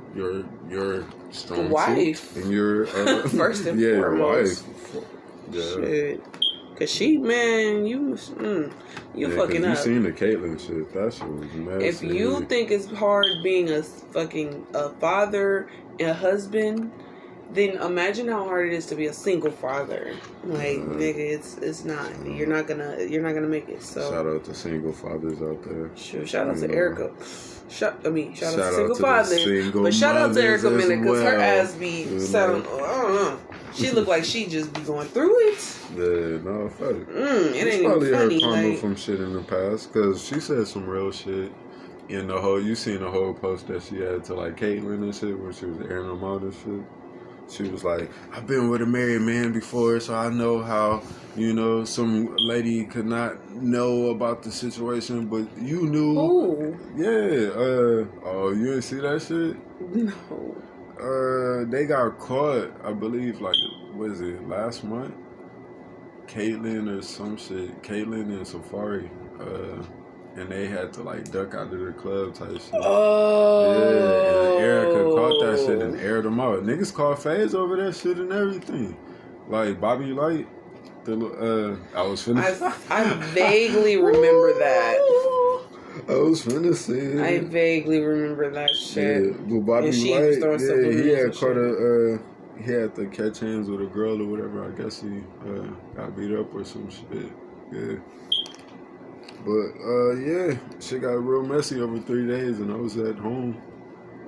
strong wife suit and your first and foremost. Wife. Yeah. Shit. Cause she, man, you fucking up. You seen the Caitlyn shit? That shit was messy. If you think it's hard being a father and a husband, then imagine how hard it is to be a single father. Like, nigga, it's not. You're not gonna make it. So shout out to single fathers out there. Sure, shout out to Erica. Shout out to single fathers. But shout out to Erica Mena because her ass be sound. I don't know. She look like she just be going through it. Yeah, no, fuck it. It ain't probably even funny. Her karma from shit in the past, because she said some real shit in the whole. You seen the whole post that she had to like Caitlyn and shit when she was airing them out and shit. She was like, I've been with a married man before, so I know how, you know, some lady could not know about the situation, but you knew. Ooh. Yeah. Oh, you didn't see that shit? No. They got caught, I believe, like, what is it, last month? Caitlyn or some shit. Caitlyn and Safari. And they had to like duck out of the club type shit. Oh. Yeah, and Erica caught that shit and aired them out. Niggas caught FaZe over that shit and everything. Like Bobby Light. I was finna. I vaguely remember that. I was finna say. I vaguely remember that shit. Yeah, but Bobby Light, he had caught he had to catch hands with a girl or whatever. I guess he got beat up or some shit. Yeah. But yeah, shit got real messy over 3 days, and I was at home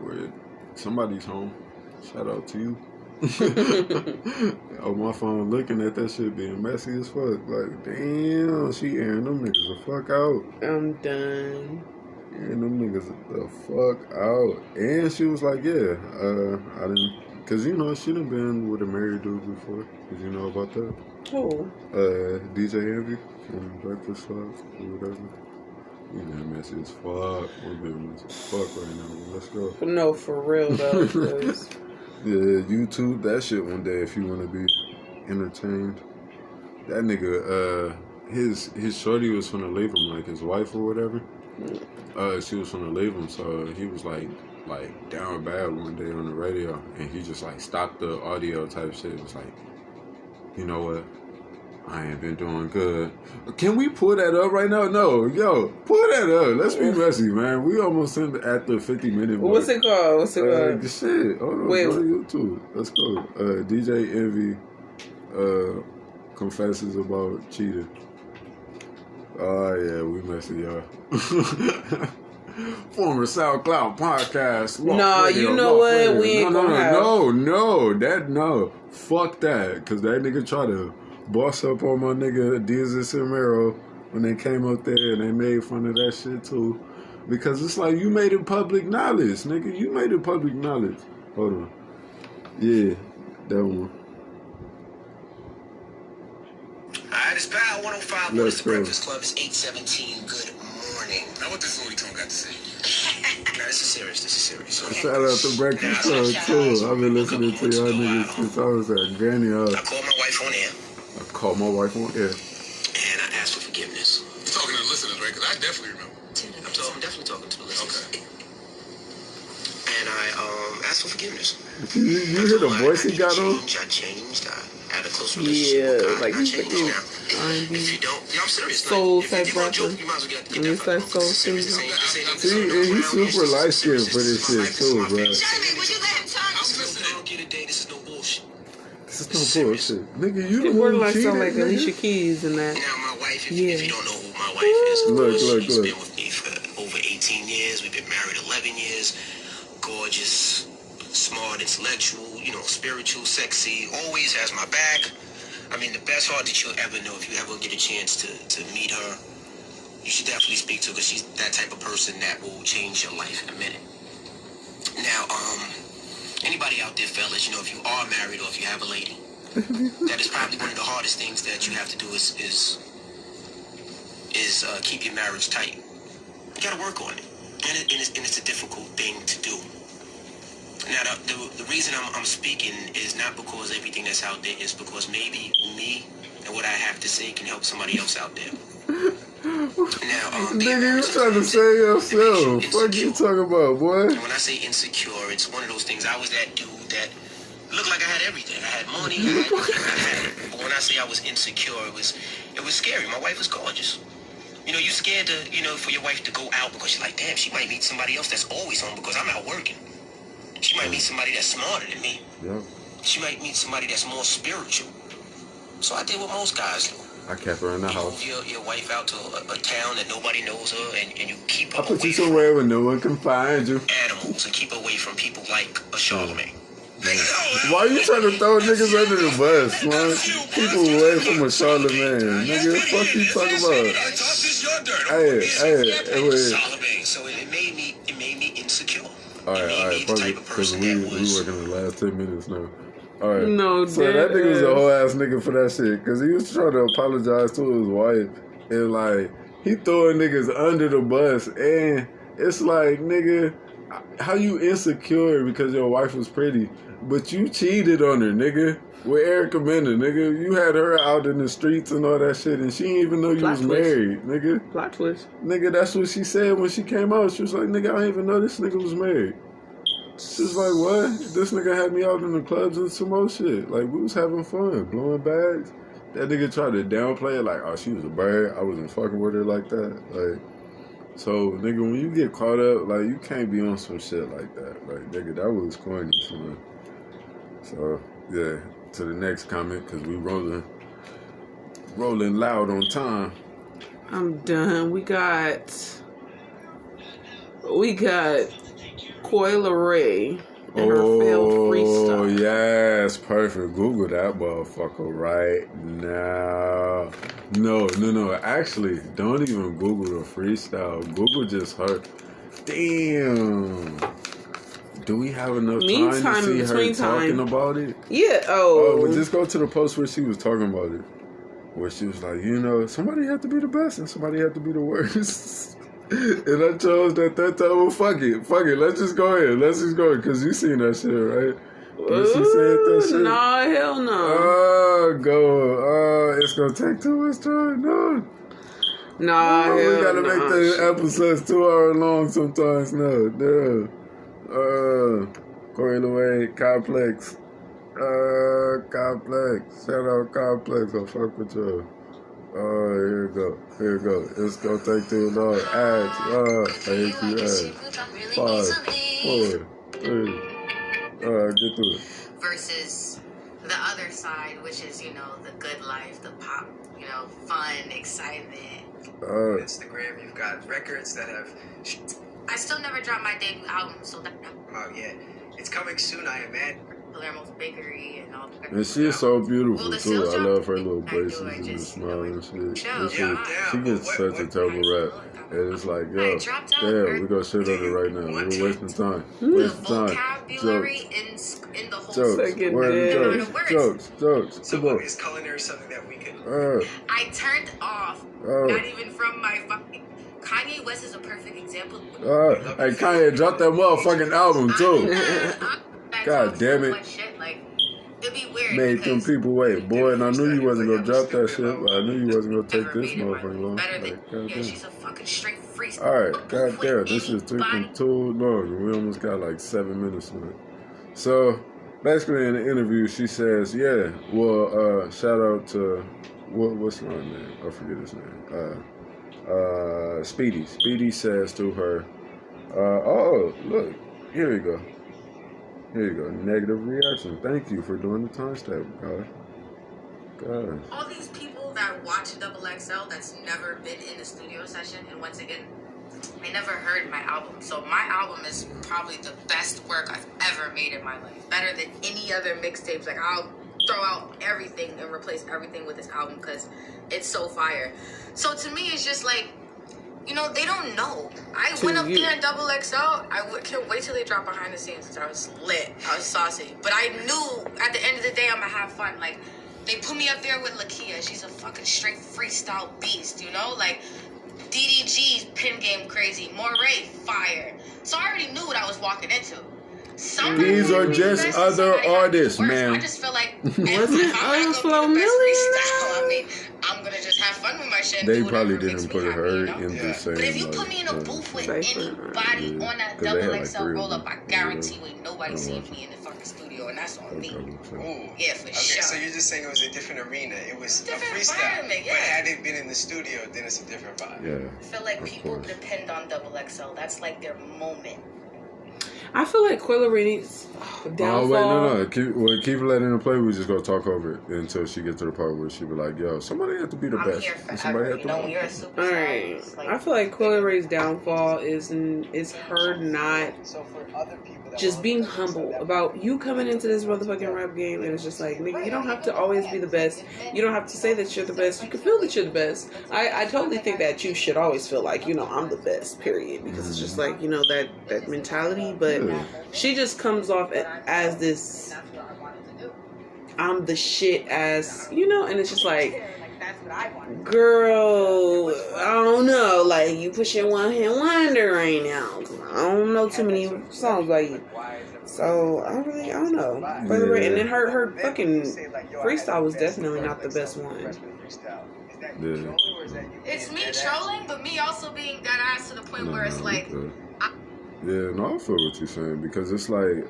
with somebody's home. Shout out to you. On my phone looking at that shit being messy as fuck. Like, damn, she airing them niggas the fuck out. I'm done. Airing them niggas the fuck out. And she was like, yeah, I didn't, cause you know, she done been with a married dude before. Did you know about that? Who? DJ Envy from Breakfast Club or whatever. We been messy as fuck. We're being messy as fuck right now. Let's go. No, for real though. Cause... Yeah, YouTube that shit one day if you want to be entertained. That nigga, his shorty was finna leave him, like his wife or whatever. She was finna leave him, so he was like down bad one day on the radio, and he just like stopped the audio type shit. It was like, you know what? I ain't been doing good. Can we pull that up right now? No, yo, pull that up. Let's be messy, man. We almost at the 50-minute mark. What's it called? What's it called? Shit. Hold on. Wait. Go to YouTube. Let's go. DJ Envy confesses about cheating. Oh, yeah, we messy, y'all. Former SoundCloud podcast. Nah, you know what? We ain't gonna have... No. Fuck that. Because that nigga tried to boss up on my nigga Deezus and Mero when they came up there and they made fun of that shit too. Because it's like, you made it public knowledge, nigga. You made it public knowledge. Hold on. Yeah, that one. Alright, it's Power 105. Let's The go. Breakfast Club is 8:17. Good morning. Now what this Louis Tone got to say? Nah, this is serious. Shout out to Breakfast Club too. I've been listening to y'all niggas since I was at Granny House. I called my wife on air. And I asked for forgiveness. You're talking to the listeners, right? Because I definitely remember. I'm definitely talking to the listeners. Okay. And I asked for forgiveness. You hear the voice he got on? I changed. I had a close relationship with God. like I he's changed like now. If you don't, I'm serious. Soul If type you want to rapper. joke, you might as well get When you that say fucking soul serious. singer. See, and he's super light skinned for this shit too, bro. Jeremy, would you let him talk? This is no get a day. This is no bullshit. This is no bullshit. Nigga, you the It one word who like cheated, sound like nigga? Alicia Keys and that. Now, my wife, if Yeah. you don't know who my wife is, of Look, course, look, she's look. been with me for over 18 years. We've been married 11 years. Gorgeous, smart, intellectual, spiritual, sexy, always has my back. I mean, the best heart that you'll ever know. If you ever get a chance to meet her, you should definitely speak to her because she's that type of person that will change your life in a minute. Now, anybody out there, fellas, if you are married or if you have a lady, that is probably one of the hardest things that you have to do is keep your marriage tight. You gotta work on it, and it's a difficult thing to do. Now, the reason I'm speaking is not because everything that's out there, is because maybe me and what I have to say can help somebody else out there. Now, Nigga, you trying to say yourself. Fuck you talking about, boy? and when I say insecure, it's one of those things. I was that dude that looked like I had everything. I had money, I had it. But when I say I was insecure, it was scary. My wife was gorgeous. You scared to, for your wife to go out because you're like, damn, she might meet somebody else that's always home because I'm out working. She might meet somebody that's smarter than me. Yeah. She might meet somebody that's more spiritual. So I did what most guys do. I kept her in the You house. move your wife out to a town that nobody knows her, and you keep her I put away you from somewhere where no one can find you. animals and keep her away from people like a Charlemagne. Why you trying to throw niggas under the bus, man? People away from a Charlemagne. Nigga, fuck you talking about? Hey, wait. Charlemagne. So it made me insecure. Alright, fuck it, because we working the last 10 minutes now. Alright. No, So that nigga was a deadass. whole ass nigga for that shit, because he was trying to apologize to his wife, and like, he throwing niggas under the bus, and it's like, nigga, how you insecure because your wife was pretty? But you cheated on her, nigga. With Erica Mena, nigga. You had her out in the streets and all that shit, and she didn't even know you Plot was twist. married, nigga. Plot twist. Nigga, that's what she said when she came out. She was like, nigga, I didn't even know this nigga was married. She was like, what? This nigga had me out in the clubs and some more shit. Like, we was having fun, blowing bags. That nigga tried to downplay it, like, oh, she was a bird. I wasn't fucking with her like that. Like, so, nigga, when you get caught up, like, you can't be on some shit like that. Like, nigga, that was corny, son. So, yeah, to the next comment, because we rolling loud on time. I'm done. We got Coi Leray and her failed freestyle. Oh, yes, perfect. Google that motherfucker right now. No. Actually, don't even Google the freestyle. Google just her. Damn. Do we have enough time to see her talking about it? Yeah. Well, just go to the post where she was talking about it. Where she was like, you know, somebody had to be the best and somebody had to be the worst. And I chose that time. Well, fuck it. Let's just go ahead. Because you seen that shit, right? When she said that shit. Nah, hell no. Go. It's going to take too much time. No. Nah, hell we got to make the episodes 2 hours long sometimes. No. Coi Leray, Complex. Complex. Shout out Complex. I'll fuck with you. Here we go. It's gonna take too long. Ads. Thank you, ads. 5, 4, 3. Get through it. Versus the other side, which is, you know, the good life, the pop, you know, fun, excitement. Instagram, you've got records that have. I still never dropped my debut album, so that. Yeah, it's coming soon, I imagine. Palermo's Bakery and all that. And she is so beautiful the too. I sales love her job, little I do, braces I and the just, smile and shit. shows. She gets such a terrible rap. And it's like, yo, dropped out damn, we gonna shit on her right now. We're wasting time. The Wasting time. vocabulary Jokes. in the whole Jokes. Second Where are day. the jokes? So Come on. is culinary something that we could... I turned off, not even from my fucking... Kanye West is a perfect example. Hey, Kanye dropped that motherfucking album too. God damn it. It'd be weird. Made them people wait, boy, and I knew you wasn't gonna drop that shit, but I knew you wasn't gonna take this motherfucker long. Like, goddamn. She's a fucking straight freak. Alright, goddamn, this is taking too long. We almost got like 7 minutes on it. So, basically in the interview, she says, yeah, well, shout out to, what's my name? I forget his name. Speedy. Speedy says to her, oh, look, here you go. Negative reaction. Thank you for doing the timestamp, guys. All these people that watch Double XL that's never been in a studio session, and once again, they never heard my album. So my album is probably the best work I've ever made in my life. Better than any other mixtapes. Like, I'll throw out everything and replace everything with this album because it's so fire. So to me, it's just like, you know, they don't know. I went up there in Double XL. Can't wait till they drop behind the scenes because I was lit. I was saucy. But I knew at the end of the day, I'm going to have fun. Like, they put me up there with Lakia. She's a fucking straight freestyle beast, you know? Like, DDG's pin game crazy. Moray, fire. So I already knew what I was walking into. These are just other artists, man. I just feel like Wasn't Flo Milli? I mean, I'm gonna just have fun with my shit. They probably didn't put her in the same. But if you put me in a booth with anybody on that Double XL roll up, I guarantee you ain't nobody seeing me in the fucking studio, and that's on me. Ooh. Yeah, for sure. So you're just saying it was a different arena. It was different a freestyle. environment, yeah. But had it been in the studio, then it's a different vibe. Yeah. I feel like people depend on Double XL. That's like their moment. I feel like Coi Leray needs downfall. Oh, wait, no. Keep letting her play. We just gonna talk over it until she gets to the part where she be like, yo, somebody have to be the I'm best. here forever. Somebody have You to know, be when you're a superstar. Alright, Like, I feel like Coi Leray's downfall is her not So for other people that just being humble about you coming into this motherfucking rap game, and it's just like, nigga, you don't have to always be the best. You don't have to say that you're the best. You can feel that you're the best. I totally think that you should always feel like, you know, I'm the best, period. Because it's just like, you know, that mentality. But she just comes off as this, I'm the shit ass, you know, and it's just like, girl, I don't know, like, you pushing one hit wonder right now. I don't know too many songs by you. So I don't know. For the and then her fucking freestyle was definitely not the best one. Yeah. It's me trolling, but me also being dead ass to the point where it's like. Yeah, no, I feel what you're saying because it's like,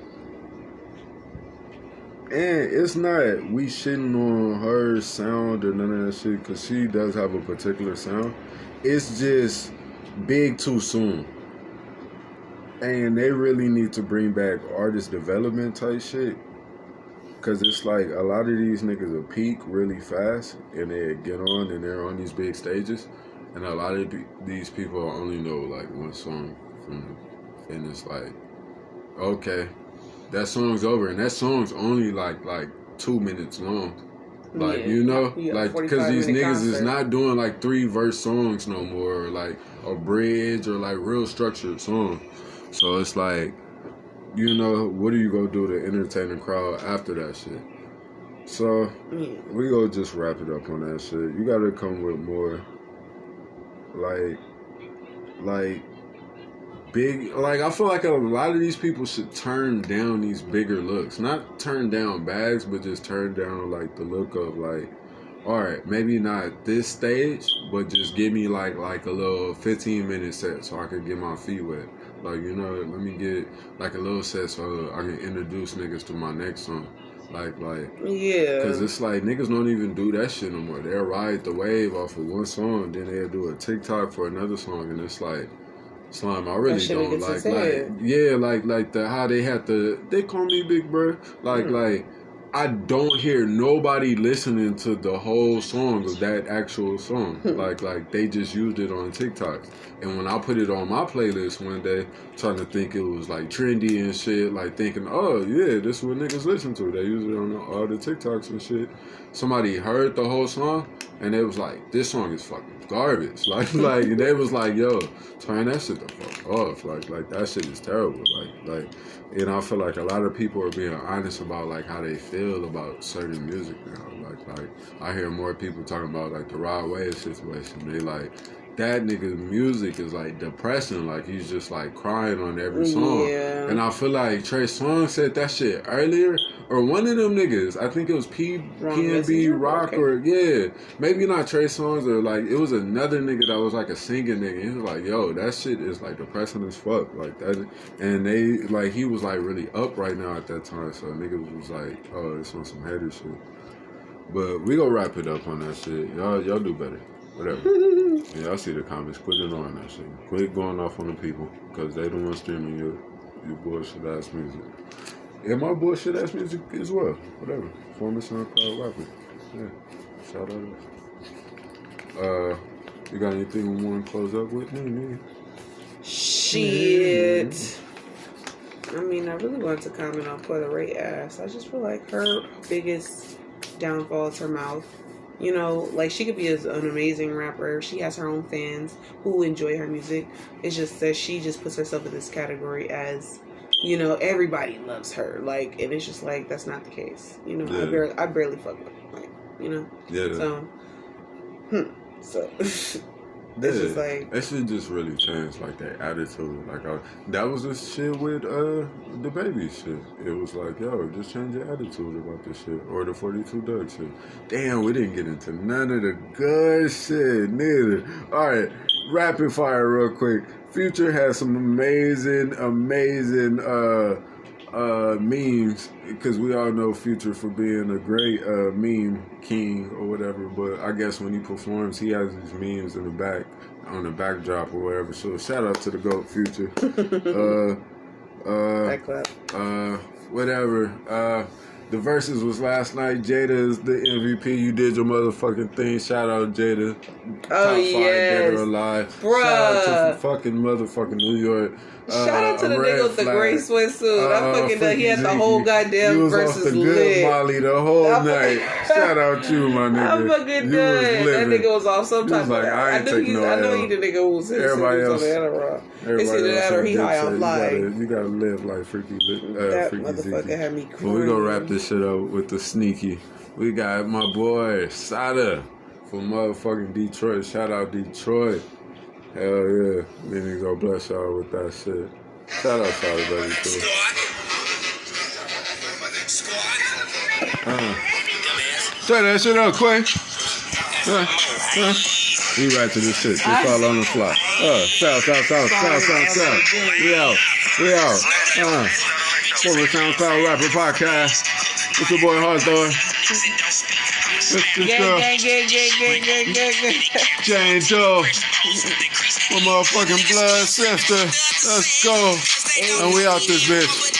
and it's not we shitting on her sound or none of that shit because she does have a particular sound. It's just big too soon. And they really need to bring back artist development type shit. Because it's like a lot of these niggas will peak really fast and they get on and they're on these big stages. And a lot of these people only know like one song from them. And it's like, okay, that song's over. And that song's only like 2 minutes long. Like, yeah. you know, Yeah, like, because these niggas concert. is not doing like 3 verse songs no more, or like a bridge or like real structured songs. So it's like, you know, what are you gonna do to entertain the crowd after that shit? So we gonna just wrap it up on that shit. You gotta come with more, like big. Like I feel like a lot of these people should turn down these bigger looks, not turn down bags, but just turn down like the look of like, all right, maybe not this stage, but just give me like a little 15-minute set so I can get my feet wet. Like, you know, let me get like a little set so I can introduce niggas to my next song. Like, yeah. Because it's like niggas don't even do that shit no more. They'll ride the wave off of one song, then they'll do a TikTok for another song, and it's like, Slime, I really don't like the how they had they call me Big Bro. Like I don't hear nobody listening to the whole song of that actual song. like they just used it on TikToks. And when I put it on my playlist one day, trying to think it was like trendy and shit, like thinking, oh yeah, this is what niggas listen to. They use it on all the TikToks and shit. Somebody heard the whole song and they was like, this song is fucking garbage. Like they was like, yo, turn that shit the fuck off. Like that shit is terrible. Like and I feel like a lot of people are being honest about like how they feel about certain music now. Like I hear more people talking about like the Rod Wave situation. They like, that nigga's music is like depressing. Like he's just like crying on every song. Yeah. And I feel like Trey Songz said that shit earlier, or one of them niggas. I think it was PNB Rock, or yeah, maybe not Trey Songz, or like it was another nigga that was like a singing nigga. He was like, yo, that shit is like depressing as fuck. Like that, and they like he was like really up right now at that time. So niggas was like, oh, it's on some hater shit. But we gonna wrap it up on that shit. Y'all do better. Whatever. Yeah, I see the comments. Quit ignoring that shit. Quit going off on the people because they don't want streaming your bullshit ass music. And my bullshit ass music as well. Whatever. Former SoundCloud rapper. Yeah. Shout out. You got anything we want to close up with? No. Shit. I mean, I really wanted to comment on Put a Ray ass. I just feel like her biggest downfall is her mouth. You know, like she could be an amazing rapper. She has her own fans who enjoy her music. It's just that she just puts herself in this category as, you know, everybody loves her. Like, and it's just like that's not the case. You know, yeah. I barely fuck with her. Like, you know. Yeah. So it's just like that shit just really changed like that attitude. Like that was the shit with the baby shit. It was like, yo, just change your attitude about this shit. Or the 42 Dugg shit. Damn, we didn't get into none of the good shit neither. Alright, rapid fire real quick. Future has some amazing memes, because we all know Future for being a great meme king or whatever, but I guess when he performs he has these memes in the back, on the backdrop or whatever. So shout out to the GOAT Future. Whatever. The Versus was last night. Jada is the MVP. You did your motherfucking thing. Shout out Jada. Top 5 Dead or Alive. Bruh. Shout out to fucking motherfucking New York. Shout out to the nigga with the gray swimsuit. I fucking he had the whole goddamn Versus lit. He was off the good Molly the whole night. Shout out you, my nigga. I'm fucking done. That nigga was off some type of. I know he the nigga who was everybody else. It's either that or he high off life. You gotta live like Freaky that motherfucker Zeke. had me crying. But we gonna wrap this shit up with the sneaky. We got my boy Sada from motherfucking Detroit. Shout out Detroit. Hell yeah. Then he go bless y'all with that shit. Shout out Shawty Baby too. Say that shit up, Quay. We right to this shit. Just all on the fly. South. We out. Former SoundCloud Rapper Podcast. It's your boy Hardthor. Jane Joe. My motherfucking blood sister. Let's go. And we out this bitch.